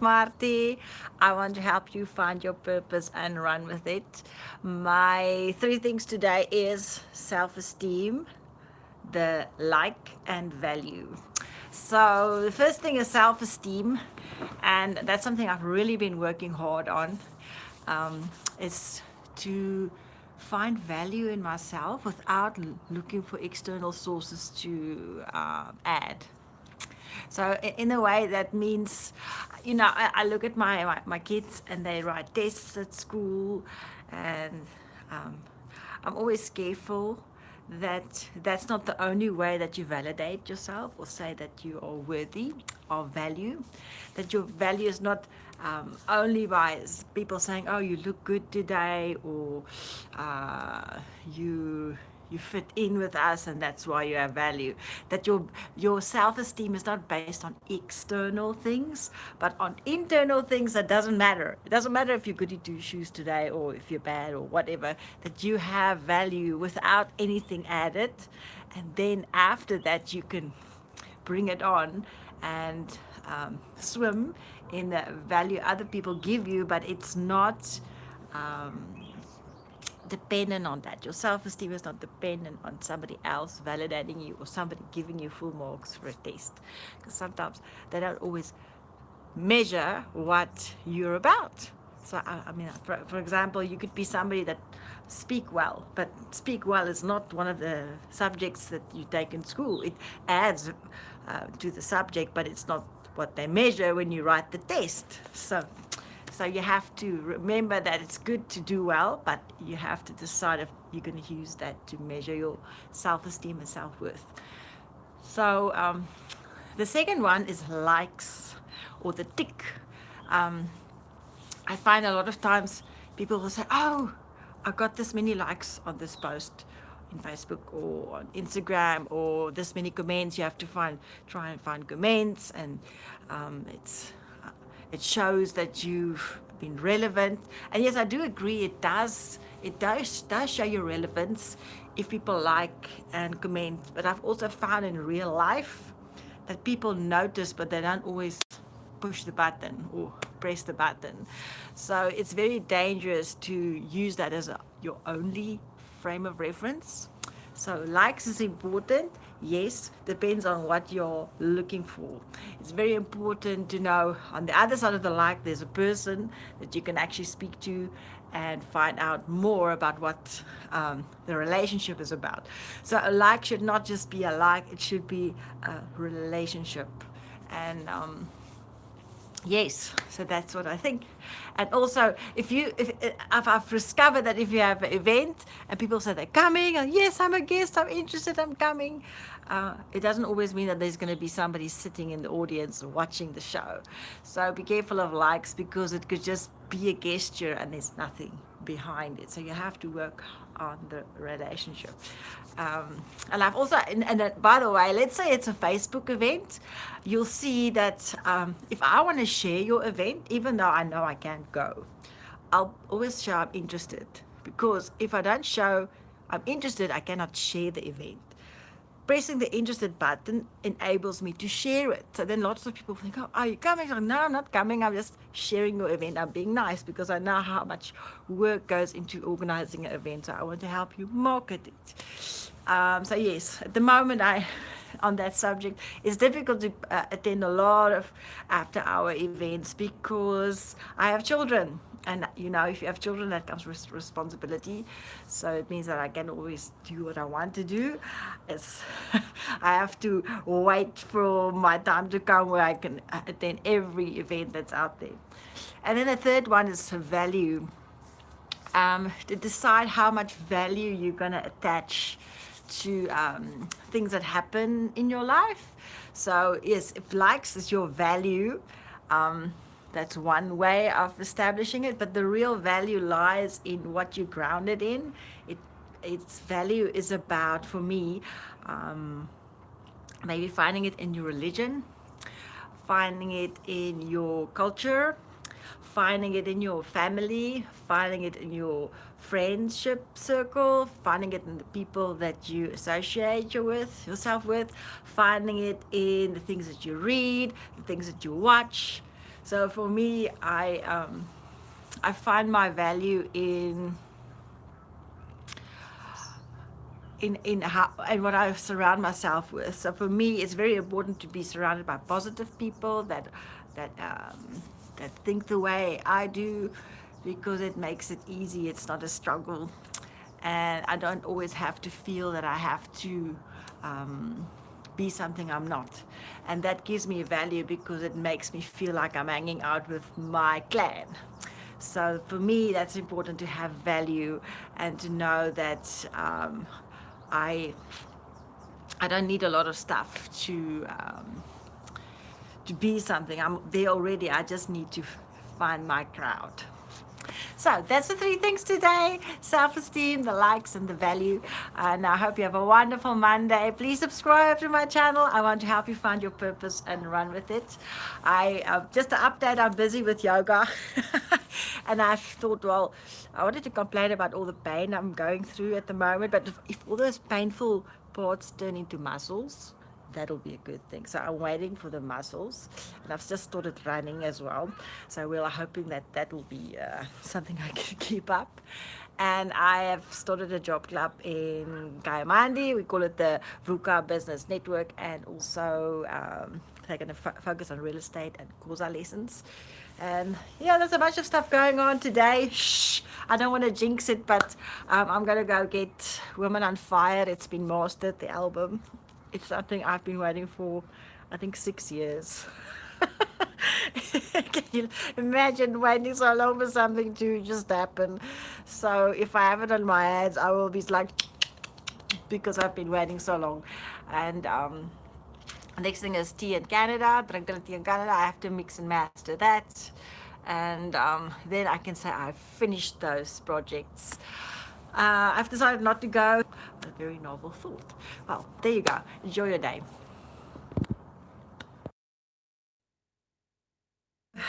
Marthie. I want to help you find your purpose and run with it. My three things today is self-esteem, the like and value. So the first thing is self-esteem, and that's something I've really been working hard on. Is to find value in myself without looking for external sources to add. So in a way, that means, I look at my kids and they write tests at school, and um, I'm always careful that that's not the only way that you validate yourself or say that you are worthy of value, that your value is not only by people saying, oh, you look good today, or uh, you you fit in with us and that's why you have value, that your self-esteem is not based on external things but on internal things. That doesn't matter. It doesn't matter if you're goody two shoes today or if you're bad or whatever, that you have value without anything added, and then after that you can bring it on and swim in the value other people give you, but it's not um, dependent on that. Your self esteem is not dependent on somebody else validating you or somebody giving you full marks for a test. Because sometimes they don't always measure what you're about. So, I mean, for example, you could be somebody that speak well, but speak well is not one of the subjects that you take in school. It adds to the subject, but it's not what they measure when you write the test. So you have to remember that it's good to do well, but you have to decide if you're going to use that to measure your self-esteem and self-worth. So the second one is likes or the tick. Um, I find a lot of times people will say, "Oh, I got this many likes on this post in Facebook or on Instagram, or this many comments." You have to try and find comments, and it's it shows that you've been relevant. And yes, I do agree. It does show your relevance if people like and comment. But I've also found in real life that people notice, but they don't always push the button or press the button. So it's very dangerous to use that as your only frame of reference. So likes is important. Yes, depends on what you're looking for. It's very important to know on the other side of the like, there's a person that you can actually speak to and find out more about what the relationship is about. So a like should not just be a like, it should be a relationship. And yes, so that's what I think. And also, if I've discovered that if you have an event and people say they're coming, and yes, I'm a guest, I'm interested, I'm coming, it doesn't always mean that there's going to be somebody sitting in the audience watching the show. So be careful of likes, because it could just be a gesture and there's nothing behind it. So you have to work on the relationship. And I've also, and by the way, let's say it's a Facebook event, you'll see that if I want to share your event, even though I know I can't go, I'll always show I'm interested. Because if I don't show I'm interested, I cannot share the event. Pressing the interested button enables me to share it. So then lots of people think, oh, are you coming? Like, no, I'm not coming. I'm just sharing your event. I'm being nice because I know how much work goes into organizing an event. So I want to help you market it. So yes, at the moment on that subject, it's difficult to attend a lot of after-hour events because I have children. And if you have children, that comes with responsibility. So it means that I can always do what I want to do. It's I have to wait for my time to come where I can attend every event that's out there. And then the third one is value. To decide how much value you're going to attach to things that happen in your life. So yes, if likes is your value, that's one way of establishing it, but the real value lies in what you're grounded in. Its value is about, for me, um, maybe finding it in your religion, finding it in your culture, finding it in your family, finding it in your friendship circle, finding it in the people that you associate yourself with, finding it in the things that you read, the things that you watch. So for me, I find my value in how and what I surround myself with. So for me, it's very important to be surrounded by positive people that that think the way I do, because it makes it easy. It's not a struggle, and I don't always have to feel that I have to be something I'm not. And that gives me value because it makes me feel like I'm hanging out with my clan. So for me, that's important to have value and to know that I I don't need a lot of stuff to be something. I'm there already. I just need to find my crowd. So that's the three things today: self-esteem, the likes, and the value. And I hope you have a wonderful Monday. Please subscribe to my channel. I want to help you find your purpose and run with it. I just an update, I'm busy with yoga. And I thought, well, I wanted to complain about all the pain I'm going through at the moment, but if all those painful parts turn into muscles, that'll be a good thing. So I'm waiting for the muscles, and I've just started running as well. So we're hoping that that will be something I can keep up. And I have started a job club in Kayamandi. We call it the VUCA Business Network, and also they're going to focus on real estate and Kosa lessons. And yeah, there's a bunch of stuff going on today. Shh, I don't want to jinx it, but I'm going to go get Women on Fire. It's been mastered, the album. It's something I've been waiting for, I think, 6 years. Can you imagine waiting so long for something to just happen? So if I have it on my hands, I will be like, because I've been waiting so long. And next thing is tea in Canada. Drink tea in Canada. I have to mix and master that. And then I can say I've finished those projects. I've decided not to go. A very novel thought. Well, there you go. Enjoy your day.